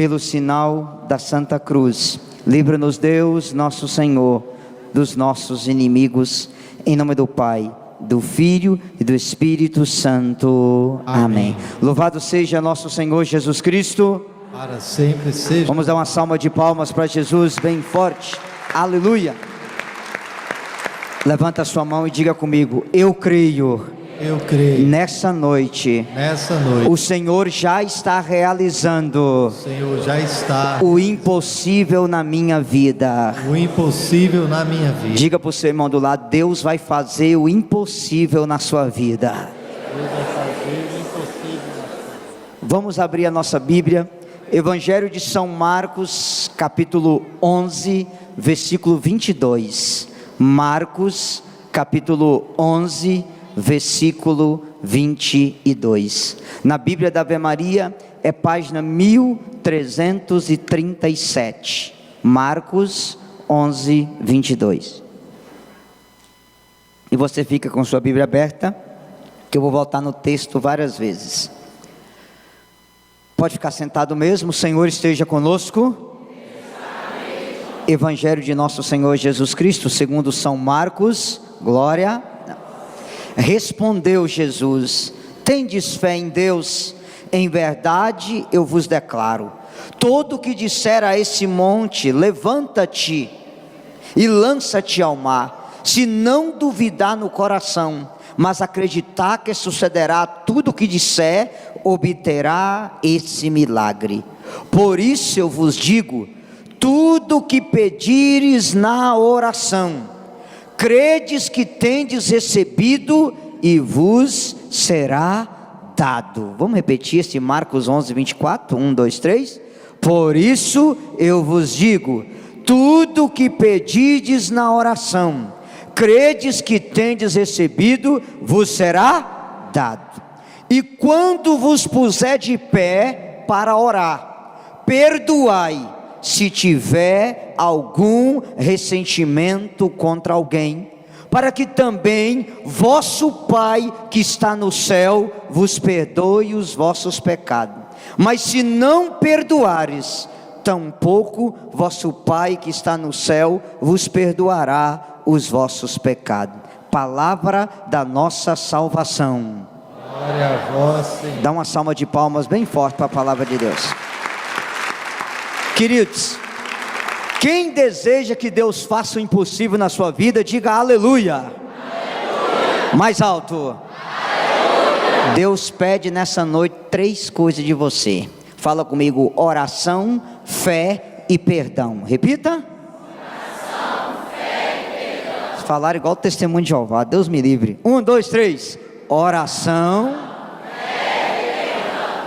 pelo sinal da Santa Cruz, livra-nos Deus, nosso Senhor, dos nossos inimigos, em nome do Pai, do Filho e do Espírito Santo. Amém. Louvado seja nosso Senhor Jesus Cristo. Para sempre seja. Vamos dar uma salva de palmas para Jesus bem forte. Aleluia. Levanta a sua mão e diga comigo: eu creio. Eu creio. Nessa noite, o Senhor já está realizando o impossível na minha vida. Diga para o seu irmão do lado: Deus vai fazer o impossível na sua vida. Vamos abrir a nossa Bíblia, Evangelho de São Marcos, capítulo 11, versículo 22. Marcos, capítulo 11, versículo 22. Na Bíblia da Ave Maria é página 1337. Marcos 11, 22. E você fica com sua Bíblia aberta, que eu vou voltar no texto várias vezes. Pode ficar sentado mesmo. O Senhor esteja conosco. Evangelho de nosso Senhor Jesus Cristo segundo São Marcos. Glória. Respondeu Jesus: tendes fé em Deus? Em verdade eu vos declaro, todo o que disser a esse monte, levanta-te e lança-te ao mar, se não duvidar no coração, mas acreditar que sucederá tudo o que disser, obterá esse milagre. Por isso eu vos digo, tudo o que pedires na oração, credes que tendes recebido e vos será dado. Vamos repetir esse Marcos 11, 24, 1, 2, 3. Por isso eu vos digo, tudo que pedirdes na oração, credes que tendes recebido, vos será dado. E quando vos puser de pé para orar, perdoai, se tiver algum ressentimento contra alguém, para que também vosso Pai que está no céu vos perdoe os vossos pecados. Mas se não perdoares, tampouco vosso Pai que está no céu vos perdoará os vossos pecados. Palavra da nossa salvação. Glória a vós, Senhor. Dá uma salva de palmas bem forte para a palavra de Deus. Queridos, quem deseja que Deus faça o impossível na sua vida, diga aleluia. Aleluia. Mais alto. Aleluia. Deus pede nessa noite 3 coisas de você. Fala comigo: oração, fé e perdão. Repita. Oração, fé e perdão. Falaram igual o testemunho de Jeová, Deus me livre. 1, 2, 3. Oração.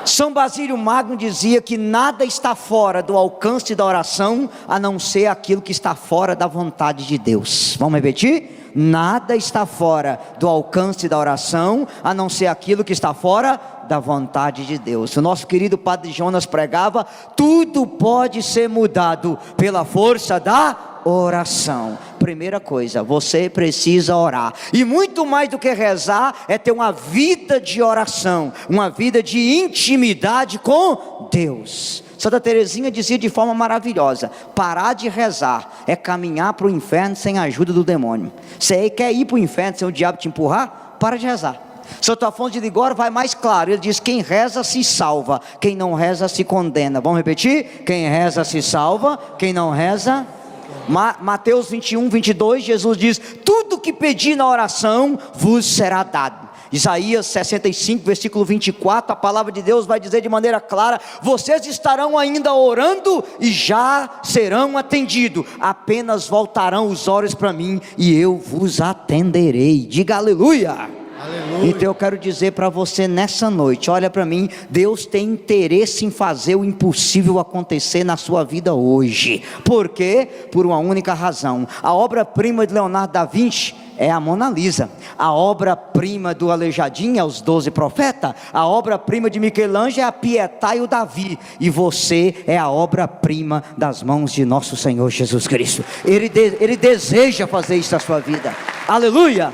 São Basílio Magno dizia que nada está fora do alcance da oração, a não ser aquilo que está fora da vontade de Deus. Vamos repetir? Nada está fora do alcance da oração, a não ser aquilo que está fora da vontade de Deus. O nosso querido Padre Jonas pregava: tudo pode ser mudado pela força da oração. Primeira coisa, você precisa orar, e muito mais do que rezar, é ter uma vida de oração, uma vida de intimidade com Deus. Santa Teresinha dizia de forma maravilhosa: parar de rezar é caminhar para o inferno sem a ajuda do demônio. Você quer ir para o inferno sem o diabo te empurrar? Para de rezar. Santo Afonso de Ligório vai mais claro, ele diz: quem reza se salva, quem não reza se condena. Vamos repetir? Quem reza se salva, quem não reza... Mateus 21, 22, Jesus diz: tudo que pedir na oração vos será dado. Isaías 65, versículo 24, a palavra de Deus vai dizer de maneira clara: vocês estarão ainda orando e já serão atendidos, apenas voltarão os olhos para mim e eu vos atenderei. Diga aleluia. Aleluia. Então eu quero dizer para você nessa noite, olha para mim, Deus tem interesse em fazer o impossível acontecer na sua vida hoje. Por quê? Por uma única razão: a obra-prima de Leonardo da Vinci é a Mona Lisa, a obra-prima do Aleijadinho é os 12 profetas, a obra-prima de Michelangelo é a Pietà e o Davi, e você é a obra-prima das mãos de nosso Senhor Jesus Cristo. Ele deseja fazer isso na sua vida. Aleluia.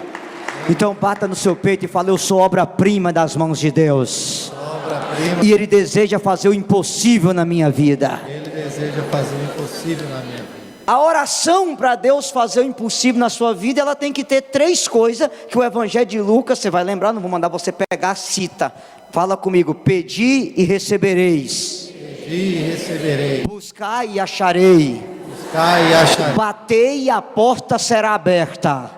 Então bata no seu peito e fala: eu sou obra-prima das mãos de Deus. obra-prima. E Ele deseja fazer o impossível na minha vida. Ele deseja fazer o impossível na minha vida. A oração para Deus fazer o impossível na sua vida, ela tem que ter 3 coisas que o Evangelho de Lucas, você vai lembrar, não vou mandar você pegar, cita. Fala comigo: pedi e recebereis. Pedi e receberei. Buscai e acharei. Buscai e acharei. Batei e a porta será aberta.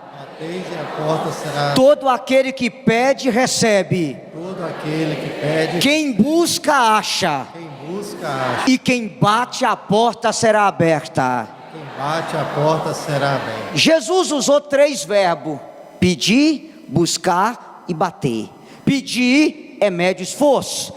Bateis e a porta será. Todo aquele que pede, recebe. Todo aquele que pede. Quem busca, acha. Quem busca, acha. E quem bate, a porta será aberta. Quem bate, a porta será aberta. Jesus usou 3 verbos: pedir, buscar e bater. Pedir é médio esforço.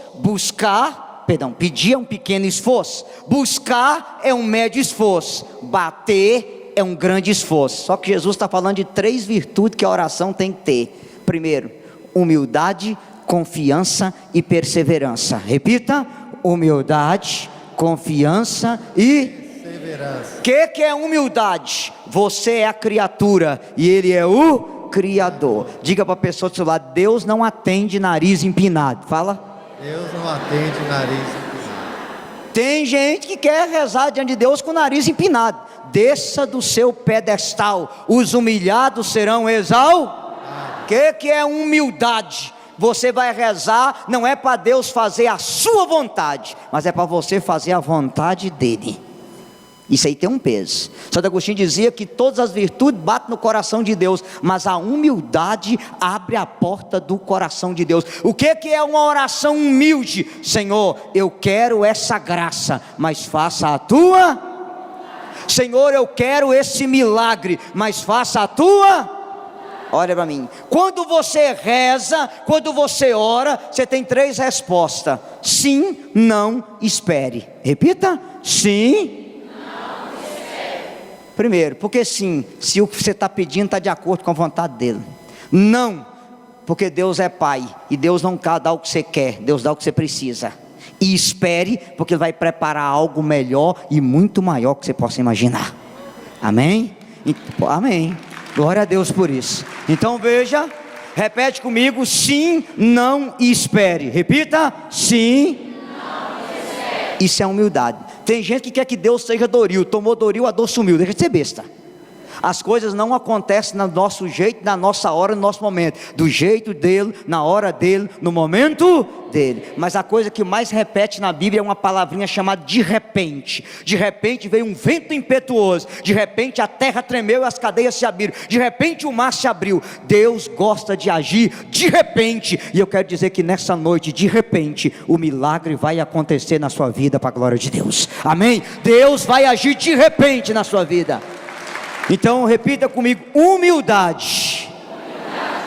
Pedir é um pequeno esforço. Buscar é um médio esforço. Bater é um grande esforço. Só que Jesus está falando de 3 virtudes que a oração tem que ter. Primeiro, humildade, confiança e perseverança. Repita: humildade, confiança e Perseverança. O que é humildade? Você é a criatura e Ele é o Criador. Diga para a pessoa do seu lado: Deus não atende nariz empinado. Fala. Deus não atende nariz empinado. Tem gente que quer rezar diante de Deus com o nariz empinado. Desça do seu pedestal, os humilhados serão exaltados. O que é humildade? Você vai rezar, não é para Deus fazer a sua vontade, mas é para você fazer a vontade dEle. Isso aí tem um peso. Santo Agostinho dizia que todas as virtudes batem no coração de Deus, mas a humildade abre a porta do coração de Deus. O que é uma oração humilde? Senhor, eu quero essa graça, mas faça a tua. Senhor, eu quero esse milagre, mas faça a tua. Olha para mim. Quando você reza, quando você ora, você tem 3 respostas: sim, não, espere. Repita: sim. Primeiro, porque sim, se o que você está pedindo está de acordo com a vontade dEle. Não, porque Deus é Pai, e Deus não dá o que você quer, Deus dá o que você precisa. E espere, porque Ele vai preparar algo melhor e muito maior que você possa imaginar. Amém? Amém. Glória a Deus por isso. Então veja, repete comigo: sim, não e espere. Repita: sim, não e espere. Isso é humildade. Tem gente que quer que Deus seja Doril. Tomou Doril, a dor sumiu. Deixa de ser besta. As coisas não acontecem no nosso jeito, na nossa hora, no nosso momento. Do jeito dele, na hora dele, no momento dele. Mas a coisa que mais repete na Bíblia é uma palavrinha chamada de repente. De repente veio um vento impetuoso. De repente a terra tremeu e as cadeias se abriram. De repente o mar se abriu. Deus gosta de agir de repente. E eu quero dizer que nessa noite, de repente, o milagre vai acontecer na sua vida para a glória de Deus. Amém? Deus vai agir de repente na sua vida. Então repita comigo: humildade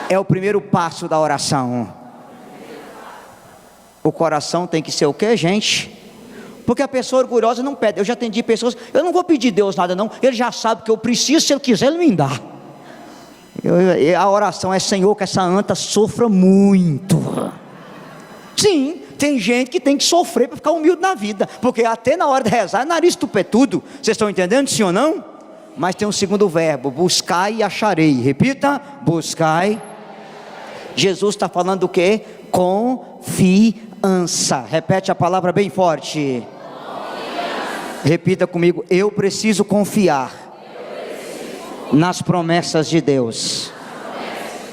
é o primeiro passo da oração. O coração tem que ser o que, gente? Porque a pessoa orgulhosa não pede. Eu já atendi pessoas: eu não vou pedir Deus nada não, Ele já sabe que eu preciso, se Ele quiser Ele me dá. A oração é: Senhor, que essa anta sofra muito. Sim, tem gente que tem que sofrer para ficar humilde na vida, porque até na hora de rezar, nariz tupetudo. Vocês estão entendendo, sim ou não? Mas tem um segundo verbo: buscai e acharei. Repita: buscai. Jesus está falando o que? Confiança. Repete a palavra bem forte. Confiança. Repita comigo: eu preciso confiar nas promessas de Deus.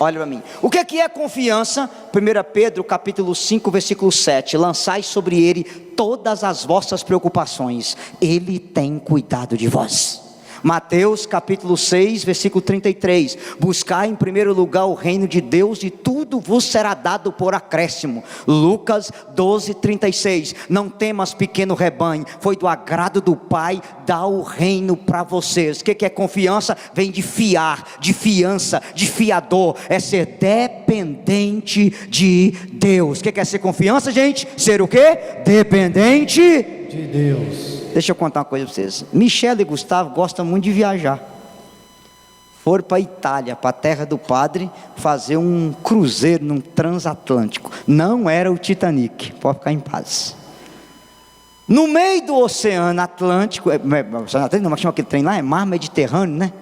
Olha para mim. O que é confiança? 1 Pedro capítulo 5 versículo 7. Lançai sobre Ele todas as vossas preocupações, Ele tem cuidado de vós. Mateus capítulo 6 versículo 33. Buscai em primeiro lugar o reino de Deus e tudo vos será dado por acréscimo. Lucas 12:36. Não temas, pequeno rebanho, foi do agrado do Pai dar o reino para vocês. O que é confiança? Vem de fiar, de fiança, de fiador. É ser dependente de Deus. O que é ser confiança, gente? Ser o quê? Dependente de Deus. Deixa eu contar uma coisa para vocês. Michele e Gustavo gostam muito de viajar. Foram para a Itália, para a terra do padre, fazer um cruzeiro num transatlântico. Não era o Titanic, pode ficar em paz. No meio do Oceano Atlântico, não, mas chama aquele trem lá, é Mar Mediterrâneo, né?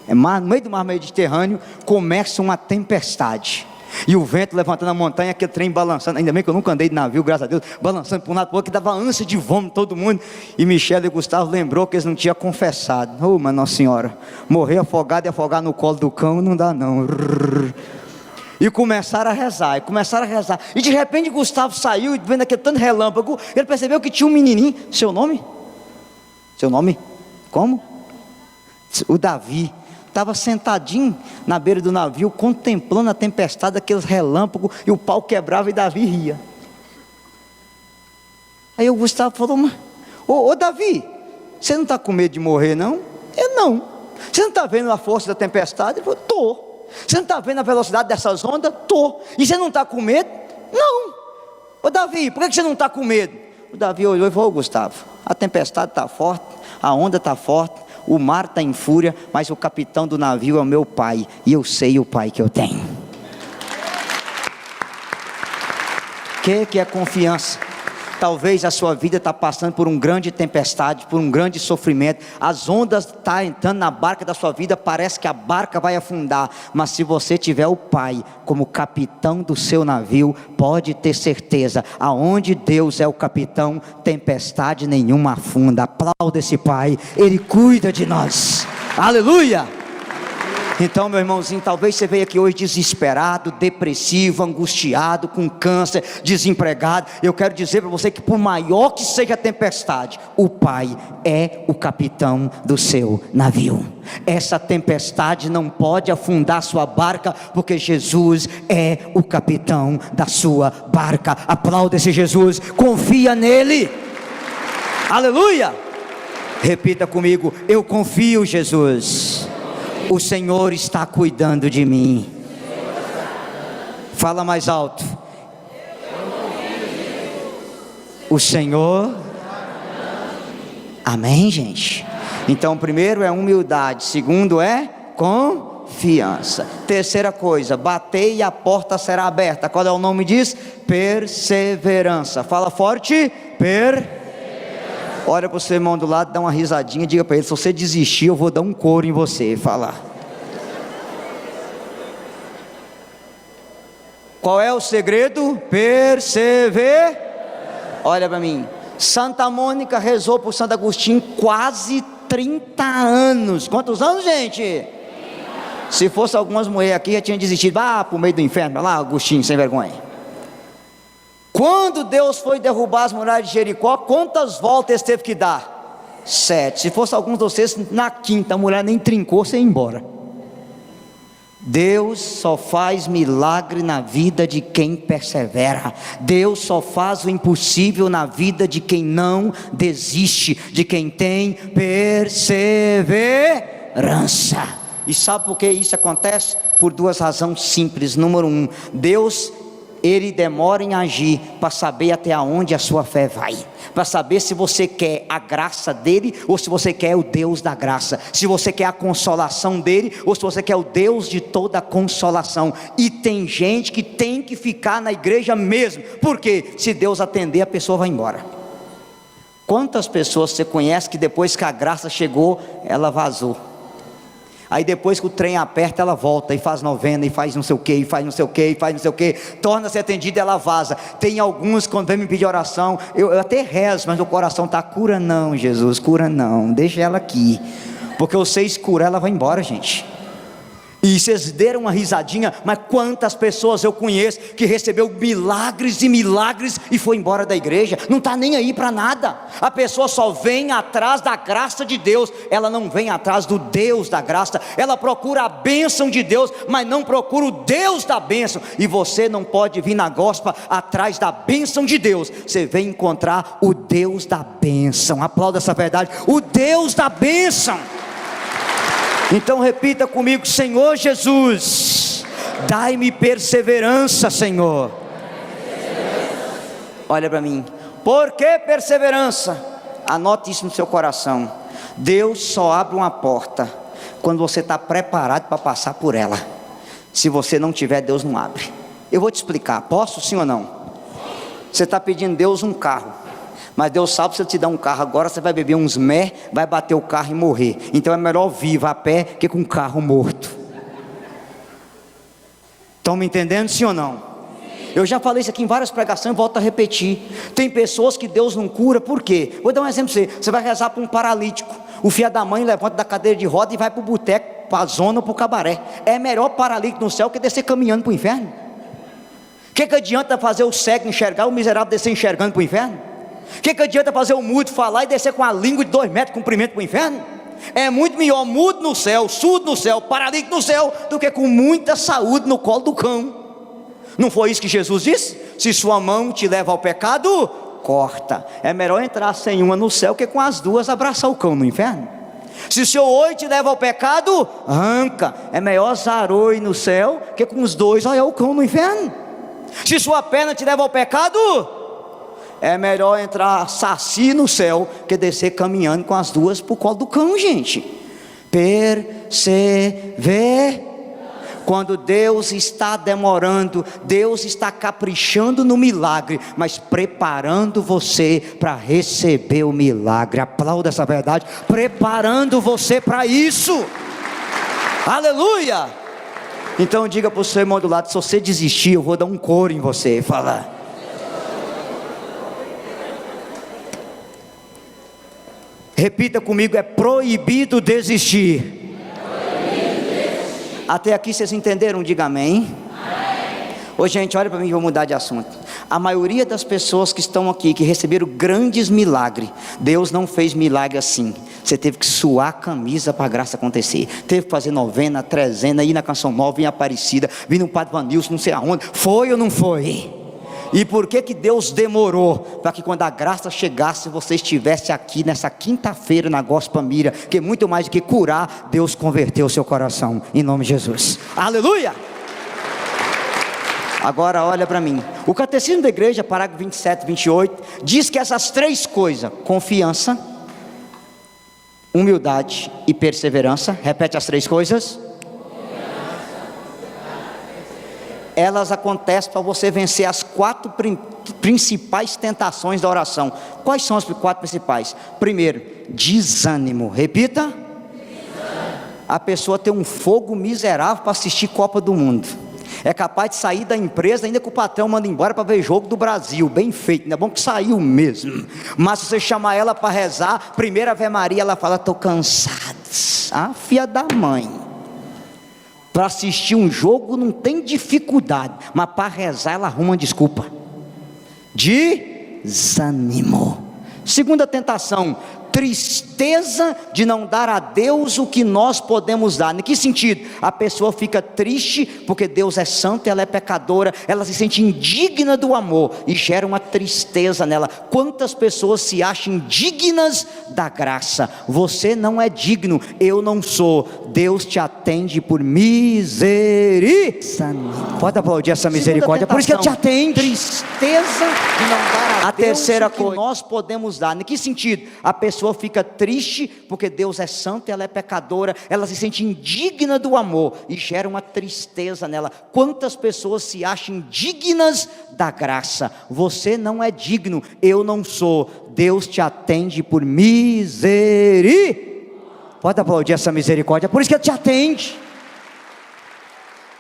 No meio do Mar Mediterrâneo começa uma tempestade. E o vento levantando a montanha, aquele trem balançando. Ainda bem que eu nunca andei de navio, graças a Deus. Balançando para um lado para o outro, que dava ânsia de vômito todo mundo. E Michele e Gustavo lembrou que eles não tinham confessado. Oh, mas Nossa Senhora, morrer afogado e afogar no colo do cão não dá não. E começaram a rezar, E de repente Gustavo saiu, vendo aquele tanto relâmpago. Ele percebeu que tinha um menininho. Seu nome? Como? O Davi. Estava sentadinho na beira do navio, contemplando a tempestade, aqueles relâmpagos, e o pau quebrava e Davi ria. Aí o Gustavo falou: ô Davi, você não está com medo de morrer não? Eu não. Você não está vendo a força da tempestade? Ele falou: estou. Você não está vendo a velocidade dessas ondas? Estou. E você não está com medo? Não. Ô Davi, por que você não está com medo? O Davi olhou e falou: Gustavo, a tempestade está forte, a onda está forte, o mar está em fúria, mas o capitão do navio é o meu pai, e eu sei o pai que eu tenho. Que é confiança? Talvez a sua vida está passando por uma grande tempestade, por um grande sofrimento. As ondas estão entrando na barca da sua vida, parece que a barca vai afundar. Mas se você tiver o Pai como capitão do seu navio, pode ter certeza, aonde Deus é o capitão, tempestade nenhuma afunda. Aplauda esse Pai, Ele cuida de nós. Aleluia! Então, meu irmãozinho, talvez você veio aqui hoje desesperado, depressivo, angustiado, com câncer, desempregado. Eu quero dizer para você que por maior que seja a tempestade, o Pai é o capitão do seu navio. Essa tempestade não pode afundar sua barca, porque Jesus é o capitão da sua barca. Aplauda esse Jesus, confia nele. Aleluia! Repita comigo: eu confio, Jesus. O Senhor está cuidando de mim. Fala mais alto. O Senhor. Amém, gente? Então, primeiro é humildade. Segundo é confiança. Terceira coisa, batei e a porta será aberta. Qual é o nome disso? Perseverança. Fala forte. Olha para o seu irmão do lado, dá uma risadinha, diga para ele: se você desistir, eu vou dar um couro em você. Fala. Qual é o segredo? Olha para mim. Santa Mônica rezou por Santo Agostinho quase 30 anos. Quantos anos, gente? Se fosse algumas mulheres aqui, já tinha desistido. Para o meio do inferno, vai lá, Agostinho, sem vergonha. Quando Deus foi derrubar as muralhas de Jericó, quantas voltas ele teve que dar? 7. Se fosse alguns de vocês, na quinta a mulher nem trincou, você ia embora. Deus só faz milagre na vida de quem persevera. Deus só faz o impossível na vida de quem não desiste, de quem tem perseverança. E sabe por que isso acontece? Por duas razões simples. Número 1, Deus, Ele demora em agir para saber até onde a sua fé vai, para saber se você quer a graça dele ou se você quer o Deus da graça, se você quer a consolação dele ou se você quer o Deus de toda a consolação. E tem gente que tem que ficar na igreja mesmo, porque se Deus atender, a pessoa vai embora. Quantas pessoas você conhece que depois que a graça chegou, ela vazou? Aí depois que o trem aperta, ela volta e faz novena, e faz não sei o que, e faz não sei o que, e faz não sei o que, torna-se atendida, ela vaza. Tem alguns, quando vem me pedir oração, eu até rezo, mas o coração está: cura não, Jesus, cura não, deixa ela aqui, porque eu sei curar, ela vai embora, gente. E vocês deram uma risadinha, mas quantas pessoas eu conheço que recebeu milagres e milagres e foi embora da igreja, não está nem aí para nada. A pessoa só vem atrás da graça de Deus, ela não vem atrás do Deus da graça. Ela procura a bênção de Deus, mas não procura o Deus da bênção. E você não pode vir na gospel atrás da bênção de Deus, você vem encontrar o Deus da bênção. Aplauda essa verdade: o Deus da bênção. Então repita comigo: Senhor Jesus, dai-me perseverança, Senhor. Olha para mim. Por que perseverança? Anote isso no seu coração. Deus só abre uma porta quando você está preparado para passar por ela. Se você não tiver, Deus não abre. Eu vou te explicar. Posso, sim ou não? Você está pedindo a Deus um carro, mas Deus sabe que se Ele te dar um carro agora, você vai beber uns mé, vai bater o carro e morrer. Então é melhor vivo a pé que com um carro morto. Estão me entendendo, sim ou não? Eu já falei isso aqui em várias pregações e volto a repetir. Tem pessoas que Deus não cura, por quê? Vou dar um exemplo para você. Você vai rezar para um paralítico, o filho da mãe levanta da cadeira de roda e vai para o boteco, para a zona ou para o cabaré. É melhor paralítico no céu que descer caminhando para o inferno. O que adianta fazer o cego enxergar, o miserável descer enxergando para o inferno? O que adianta fazer o mudo falar e descer com a língua de 2 metros de comprimento para o inferno? É muito melhor mudo no céu, surdo no céu, paralítico no céu, do que com muita saúde no colo do cão. Não foi isso que Jesus disse? Se sua mão te leva ao pecado, corta. É melhor entrar sem uma no céu que com as duas abraçar o cão no inferno. Se o seu olho te leva ao pecado, arranca. É melhor zaroi no céu que com os dois olhar o cão no inferno. Se sua perna te leva ao pecado, é melhor entrar saci no céu que descer caminhando com as duas para o colo do cão, gente. Persevere. Quando Deus está demorando, Deus está caprichando no milagre, mas preparando você para receber o milagre. Aplauda essa verdade, preparando você para isso. Aleluia. Então diga para o seu irmão do lado: se você desistir, eu vou dar um coro em você. Fala. Repita comigo: é proibido desistir. Até aqui vocês entenderam? Diga amém. Ô gente, olha para mim, vou mudar de assunto. A maioria das pessoas que estão aqui, que receberam grandes milagres, Deus não fez milagre assim. Você teve que suar a camisa para a graça acontecer. Teve que fazer novena, trezena, ir na Canção Nova, ir em Aparecida, vir no Padre Vanilson, não sei aonde. Foi ou não foi? E por que Deus demorou? Para que quando a graça chegasse, você estivesse aqui nessa quinta-feira na Gospel Mira, que muito mais do que curar, Deus converteu o seu coração, em nome de Jesus. Aleluia! Agora olha para mim. O Catecismo da Igreja, parágrafo 27, 28, diz que essas 3 coisas: confiança, humildade e perseverança. Repete as 3 coisas. Elas acontecem para você vencer as 4 principais tentações da oração. Quais são as 4 principais? Primeiro, desânimo. Repita. Desânimo. A pessoa tem um fogo miserável para assistir Copa do Mundo. É capaz de sair da empresa ainda que o patrão manda embora para ver jogo do Brasil. Bem feito, não é bom que saiu mesmo. Mas se você chamar ela para rezar, primeira Ave Maria, ela fala: estou cansada. Ah, filha da mãe. Para assistir um jogo não tem dificuldade, mas para rezar ela arruma uma desculpa. Desânimo. Segunda tentação: tristeza de não dar a Deus o que nós podemos dar. Em que sentido? A pessoa fica triste porque Deus é santo e ela é pecadora, ela se sente indigna do amor e gera uma tristeza nela. Quantas pessoas se acham dignas da graça? Você não é digno, eu não sou. Deus te atende por misericórdia. Pode aplaudir essa misericórdia, por isso que Ele te atende. Tristeza de não dar a terceira coisa que nós podemos dar. Em que sentido? A pessoa fica triste porque Deus é santo e ela é pecadora, ela se sente indigna do amor e gera uma tristeza nela. Quantas pessoas se acham dignas da graça? Você não é digno, eu não sou. Deus te atende por misericórdia. Pode aplaudir essa misericórdia, por isso que Ele te atende.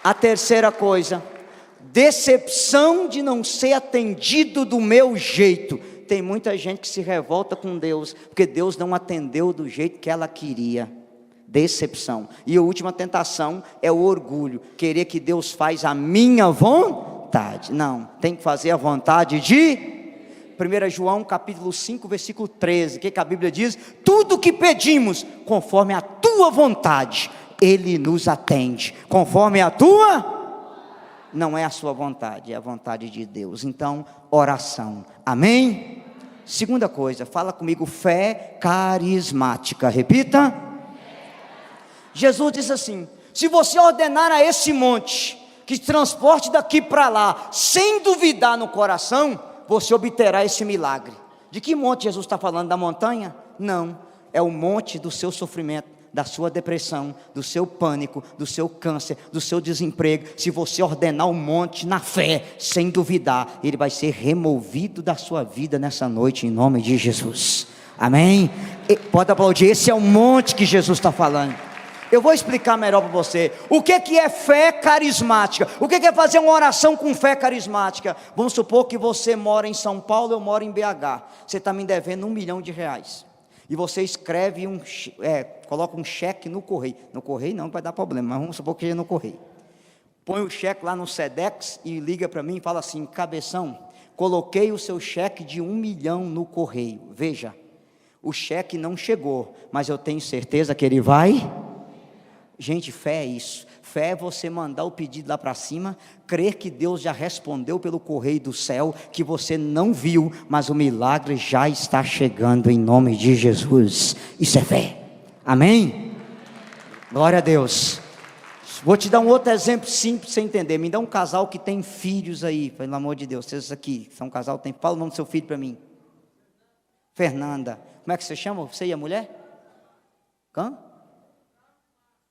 A terceira coisa: decepção de não ser atendido do meu jeito. Tem muita gente que se revolta com Deus, porque Deus não atendeu do jeito que ela queria. Decepção. E a última tentação é o orgulho, querer que Deus faz a minha vontade. Não, tem que fazer a vontade de 1 João capítulo 5, versículo 13, que a Bíblia diz: tudo que pedimos, conforme a tua vontade, Ele nos atende. Conforme a tua, não é a sua vontade, é a vontade de Deus. Então, oração, amém? Segunda coisa, fala comigo: fé carismática. Repita. Jesus disse assim: se você ordenar a esse monte que te transporte daqui para lá, sem duvidar no coração, você obterá esse milagre. De que monte Jesus está falando? Da montanha? Não, é o monte do seu sofrimento, da sua depressão, do seu pânico, do seu câncer, do seu desemprego. Se você ordenar o monte na fé, sem duvidar, ele vai ser removido da sua vida nessa noite, em nome de Jesus, amém? Pode aplaudir, esse é o monte que Jesus está falando. Eu vou explicar melhor para você. O que é fé carismática? O que é fazer uma oração com fé carismática? Vamos supor que você mora em São Paulo, eu moro em BH. Você está me devendo R$1 milhão. E você escreve coloca um cheque no correio. No correio não vai dar problema, mas vamos supor que é no correio. Põe o cheque lá no Sedex e liga para mim e fala assim: cabeção, coloquei o seu cheque de R$1 milhão no correio. Veja, o cheque não chegou, mas eu tenho certeza que ele vai. Gente, fé é isso. Fé é você mandar o pedido lá para cima, crer que Deus já respondeu pelo correio do céu, que você não viu, mas o milagre já está chegando em nome de Jesus. Isso é fé. Amém? Glória a Deus. Vou te dar um outro exemplo simples para você entender. Me dá um casal que tem filhos aí, pelo amor de Deus. Vocês aqui, são um casal, fala o nome do seu filho para mim. Fernanda. Como é que você chama? Você e a mulher? Hã?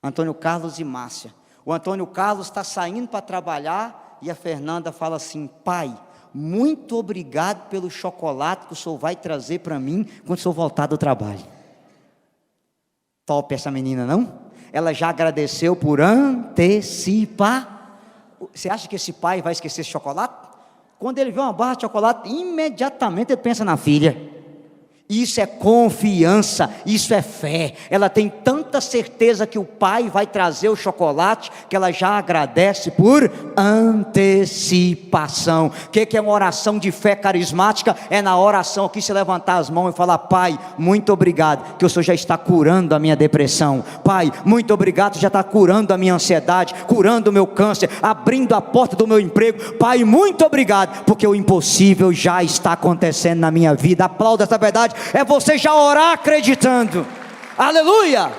Antônio Carlos e Márcia. O Antônio Carlos está saindo para trabalhar e a Fernanda fala assim: pai, muito obrigado pelo chocolate que o senhor vai trazer para mim quando o senhor voltar do trabalho. Top essa menina, não? Ela já agradeceu por antecipar. Você acha que esse pai vai esquecer esse chocolate? Quando ele vê uma barra de chocolate, imediatamente ele pensa na filha. Isso é confiança, isso é fé. Ela tem tanta certeza que o pai vai trazer o chocolate, que ela já agradece por antecipação. O que é uma oração de fé carismática? É na oração aqui se levantar as mãos e falar: pai, muito obrigado, que o Senhor já está curando a minha depressão. Pai, muito obrigado, já está curando a minha ansiedade, curando o meu câncer, abrindo a porta do meu emprego. Pai, muito obrigado, porque o impossível já está acontecendo na minha vida. Aplauda essa verdade. É você já orar acreditando. Aleluia.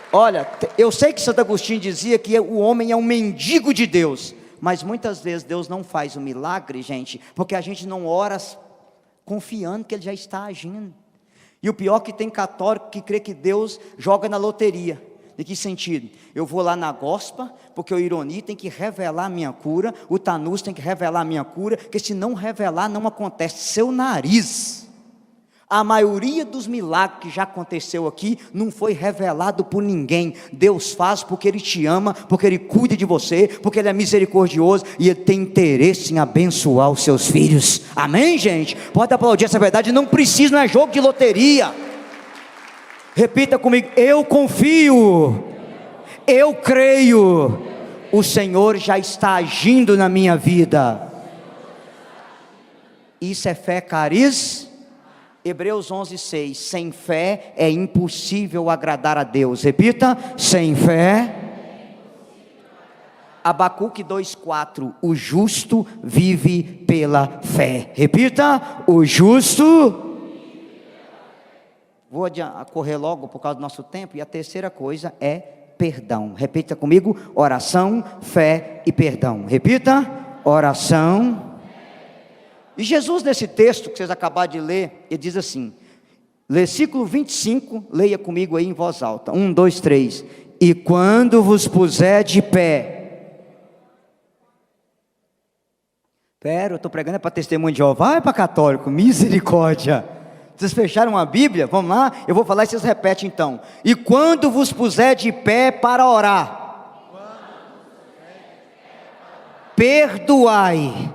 Olha, eu sei que Santo Agostinho dizia que o homem é um mendigo de Deus, mas muitas vezes Deus não faz o milagre, gente, porque a gente não ora confiando que Ele já está agindo. E o pior é que tem católico que crê que Deus joga na loteria. De que sentido? Eu vou lá na Gospa, porque o Ironi tem que revelar a minha cura, o Tanus tem que revelar a minha cura, porque se não revelar não acontece. Seu nariz. A maioria dos milagres que já aconteceu aqui não foi revelado por ninguém. Deus faz porque Ele te ama, porque Ele cuida de você, porque Ele é misericordioso e Ele tem interesse em abençoar os seus filhos. Amém, gente? Pode aplaudir essa verdade. Não precisa, não é jogo de loteria. Repita comigo: eu confio, eu creio, o Senhor já está agindo na minha vida. Isso é fé carismática. Hebreus 11:6, sem fé é impossível agradar a Deus. Repita: sem fé. Abacuque 2:4, o justo vive pela fé. Repita: o justo. Vou correr logo por causa do nosso tempo. E a terceira coisa é perdão. Repita comigo: oração, fé e perdão. Repita: oração. E Jesus, nesse texto que vocês acabaram de ler, ele diz assim, versículo 25, leia comigo aí em voz alta, 1, 2, 3, e quando vos puser de pé, eu estou pregando para testemunho de Jeová, é para católico, misericórdia, vocês fecharam a Bíblia? Vamos lá, eu vou falar e vocês repetem então, e quando vos puser de pé para orar, perdoai,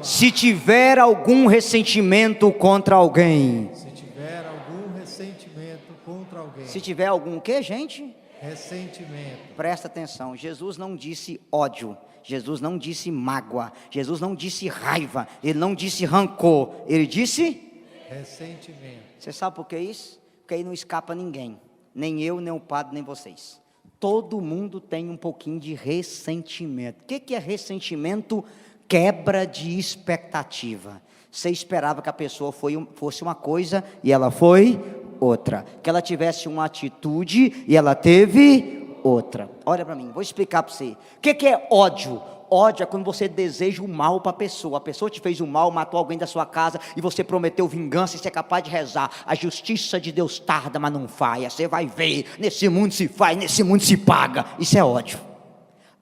se tiver algum ressentimento contra alguém. Se tiver algum ressentimento contra alguém. Se tiver algum o que, gente? Ressentimento. Presta atenção, Jesus não disse ódio, Jesus não disse mágoa, Jesus não disse raiva, Ele não disse rancor, Ele disse ressentimento. Você sabe por que isso? Porque aí não escapa ninguém, nem eu, nem o padre, nem vocês. Todo mundo tem um pouquinho de ressentimento. O que é ressentimento? Quebra de expectativa. Você esperava que a pessoa fosse uma coisa e ela foi outra, que ela tivesse uma atitude e ela teve outra. Olha para mim, vou explicar para você. O que é ódio? Ódio é quando você deseja o mal para a pessoa te fez o mal, matou alguém da sua casa e você prometeu vingança e você é capaz de rezar: a justiça de Deus tarda, mas não falha, você vai ver, nesse mundo se faz, nesse mundo se paga. Isso é ódio.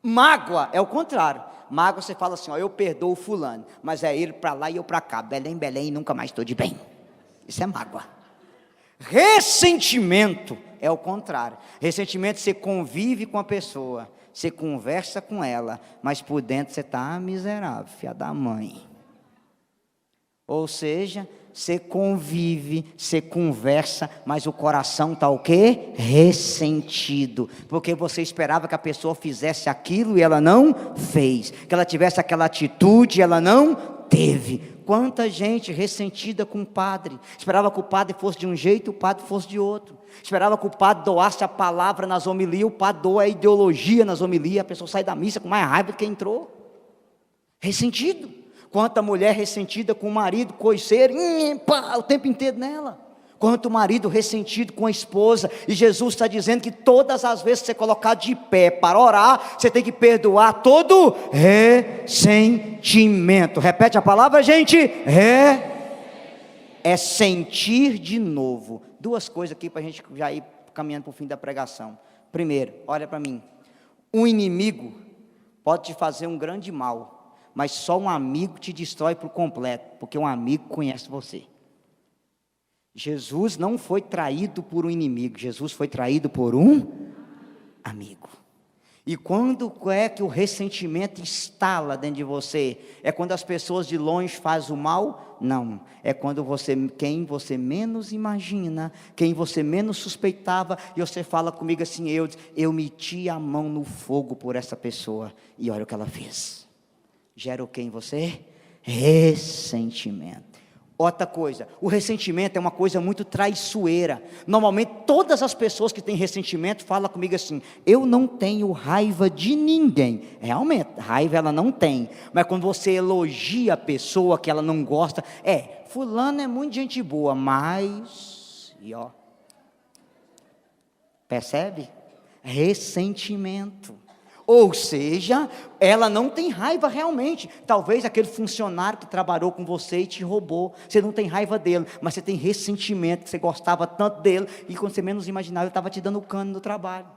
Mágoa é o contrário. Mágoa você fala assim: ó, eu perdoo o fulano, mas é ele para lá e eu para cá, Belém, Belém, nunca mais estou de bem. Isso é mágoa. Ressentimento é o contrário. Ressentimento, você convive com a pessoa, você conversa com ela, mas por dentro você está miserável, filha da mãe. Ou seja, você convive, você conversa, mas o coração está o quê? Ressentido, porque você esperava que a pessoa fizesse aquilo e ela não fez, que ela tivesse aquela atitude e ela não teve. Quanta gente ressentida com o padre, esperava que o padre fosse de um jeito e o padre fosse de outro, esperava que o padre doasse a palavra nas homilias, o padre doa a ideologia nas homilias, a pessoa sai da missa com mais raiva do que entrou, ressentido. Quanta mulher ressentida com o marido, coiceiro, o tempo inteiro nela. Quanto marido ressentido com a esposa. E Jesus está dizendo que todas as vezes que você colocar de pé para orar, você tem que perdoar todo ressentimento. Repete a palavra, gente. É sentir de novo. Duas coisas aqui para a gente já ir caminhando para o fim da pregação. Primeiro, olha para mim. Um inimigo pode te fazer um grande mal, mas só um amigo te destrói por completo, porque um amigo conhece você. Jesus não foi traído por um inimigo, Jesus foi traído por um amigo. E quando é que o ressentimento instala dentro de você? É quando as pessoas de longe fazem o mal? Não, é quando quem você menos imagina, quem você menos suspeitava, e você fala comigo assim, eu meti a mão no fogo por essa pessoa, e olha o que ela fez. Gera o que em você? Ressentimento. Outra coisa, o ressentimento é uma coisa muito traiçoeira. Normalmente todas as pessoas que têm ressentimento falam comigo assim, eu não tenho raiva de ninguém. Realmente, raiva ela não tem. Mas quando você elogia a pessoa que ela não gosta, fulano é muito gente boa, mas... E ó, percebe? Ressentimento. Ou seja, ela não tem raiva realmente. Talvez aquele funcionário que trabalhou com você e te roubou, você não tem raiva dele, mas você tem ressentimento, que você gostava tanto dele, e quando você menos imaginava, ele estava te dando cano no trabalho.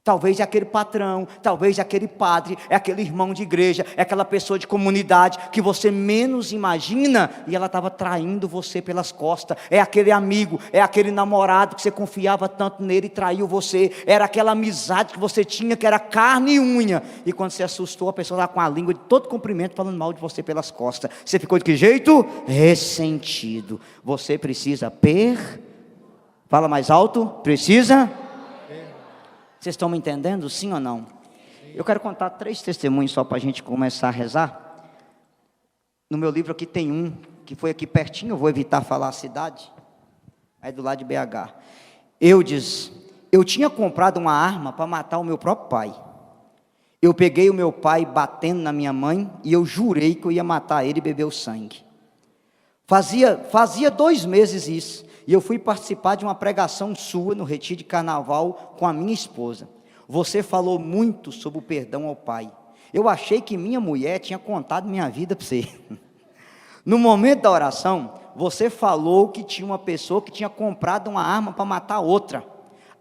Talvez é aquele patrão, talvez é aquele padre, é aquele irmão de igreja, é aquela pessoa de comunidade que você menos imagina e ela estava traindo você pelas costas. É aquele amigo, é aquele namorado que você confiava tanto nele e traiu você. Era aquela amizade que você tinha que era carne e unha. E quando você assustou, a pessoa estava com a língua de todo comprimento falando mal de você pelas costas. Você ficou de que jeito? Ressentido. Você precisa Fala mais alto. Precisa... Vocês estão me entendendo, sim ou não? Sim. Eu quero contar 3 testemunhos só para a gente começar a rezar. No meu livro aqui tem um, que foi aqui pertinho, eu vou evitar falar a cidade. É do lado de BH. Eu tinha comprado uma arma para matar o meu próprio pai. Eu peguei o meu pai batendo na minha mãe e eu jurei que eu ia matar ele e beber o sangue. Fazia 2 meses isso. E eu fui participar de uma pregação sua no retiro de carnaval com a minha esposa. Você falou muito sobre o perdão ao pai. Eu achei que minha mulher tinha contado minha vida para você. No momento da oração, você falou que tinha uma pessoa que tinha comprado uma arma para matar outra.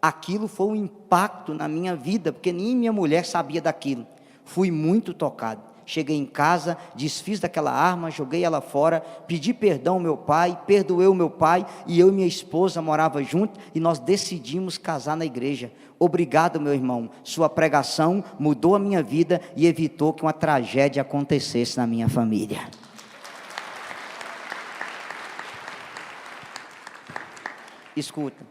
Aquilo foi um impacto na minha vida, porque nem minha mulher sabia daquilo. Fui muito tocado. Cheguei em casa, desfiz daquela arma, joguei ela fora, pedi perdão ao meu pai, perdoei o meu pai, e eu e minha esposa morava junto, e nós decidimos casar na igreja. Obrigado, meu irmão, sua pregação mudou a minha vida e evitou que uma tragédia acontecesse na minha família. Escuta,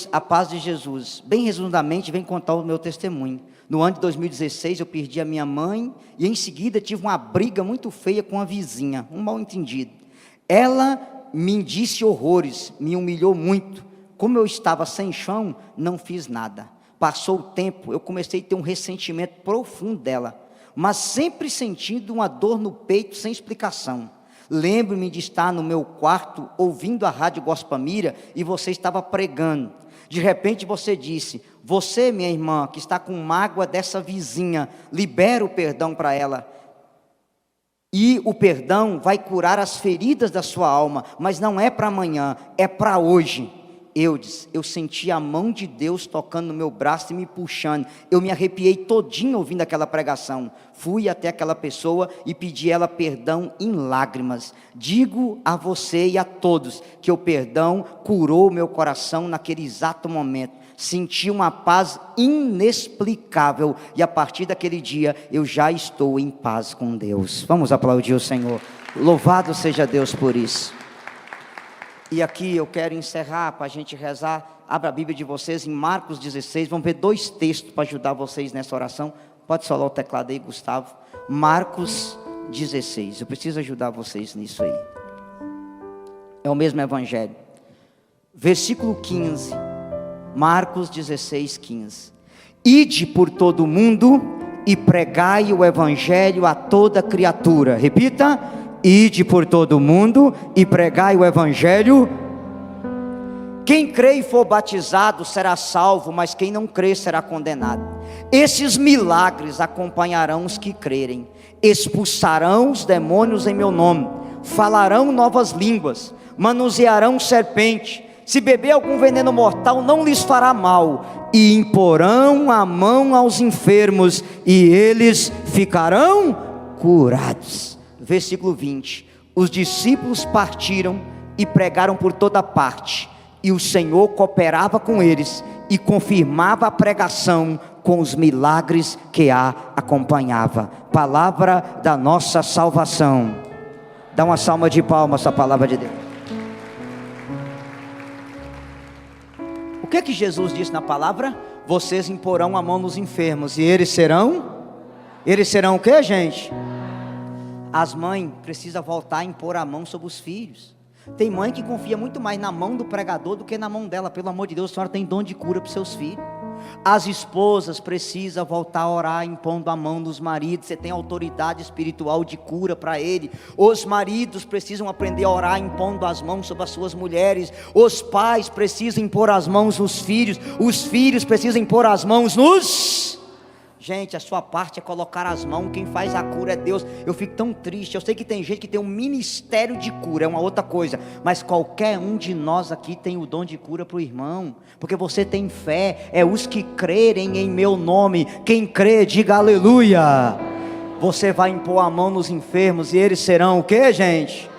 a paz de Jesus, bem resumidamente, vem contar o meu testemunho. No ano de 2016 eu perdi a minha mãe e em seguida tive uma briga muito feia com a vizinha, um mal entendido. Ela me disse horrores, me humilhou muito. Como eu estava sem chão, não fiz nada. Passou o tempo, eu comecei a ter um ressentimento profundo dela, mas sempre sentindo uma dor no peito sem explicação. Lembro-me de estar no meu quarto ouvindo a rádio Gospel Mira e você estava pregando. De repente você disse, você, minha irmã, que está com mágoa dessa vizinha, libera o perdão para ela. E o perdão vai curar as feridas da sua alma, mas não é para amanhã, é para hoje. eu senti a mão de Deus tocando no meu braço e me puxando. Eu me arrepiei todinho ouvindo aquela pregação. Fui até aquela pessoa e pedi a ela perdão em lágrimas. Digo a você e a todos que o perdão curou o meu coração naquele exato momento. Senti uma paz inexplicável e a partir daquele dia eu já estou em paz com Deus. Vamos aplaudir o Senhor. Louvado seja Deus por isso. E aqui eu quero encerrar para a gente rezar. Abra a Bíblia de vocês em Marcos 16. Vamos ver 2 textos para ajudar vocês nessa oração. Pode solar o teclado aí, Gustavo. Marcos 16. Eu preciso ajudar vocês nisso aí. É o mesmo evangelho. Versículo 15. Marcos 16, 15. Ide por todo o mundo e pregai o evangelho a toda criatura. Repita. Ide por todo o mundo e pregai o evangelho. Quem crê e for batizado será salvo, mas quem não crê será condenado. Esses milagres acompanharão os que crerem. Expulsarão os demônios em meu nome, falarão novas línguas, manusearão serpente. Se beber algum veneno mortal não lhes fará mal, e imporão a mão aos enfermos e eles ficarão curados. Versículo 20. Os discípulos partiram e pregaram por toda parte, e o Senhor cooperava com eles e confirmava a pregação com os milagres que a acompanhava. Palavra da nossa salvação. Dá uma salva de palmas essa palavra de Deus. O que Jesus disse na palavra? Vocês imporão a mão nos enfermos e eles serão o que, gente? As mães precisam voltar a impor a mão sobre os filhos. Tem mãe que confia muito mais na mão do pregador do que na mão dela. Pelo amor de Deus, a senhora tem dom de cura para os seus filhos. As esposas precisam voltar a orar impondo a mão nos maridos. Você tem autoridade espiritual de cura para ele. Os maridos precisam aprender a orar impondo as mãos sobre as suas mulheres. Os pais precisam impor as mãos nos filhos. Os filhos precisam impor as mãos nos... Gente, a sua parte é colocar as mãos. Quem faz a cura é Deus. Eu fico tão triste. Eu sei que tem gente que tem um ministério de cura, é uma outra coisa. Mas qualquer um de nós aqui tem o dom de cura para o irmão. Porque você tem fé. É os que crerem em meu nome. Quem crê, diga aleluia. Você vai impor a mão nos enfermos e eles serão o que, gente?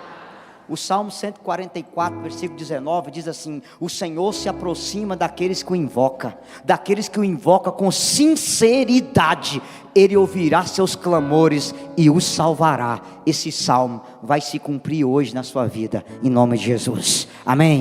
O Salmo 144, versículo 19 diz assim: o Senhor se aproxima daqueles que o invocam, daqueles que o invocam com sinceridade. Ele ouvirá seus clamores e os salvará. Esse salmo vai se cumprir hoje na sua vida, em nome de Jesus, amém.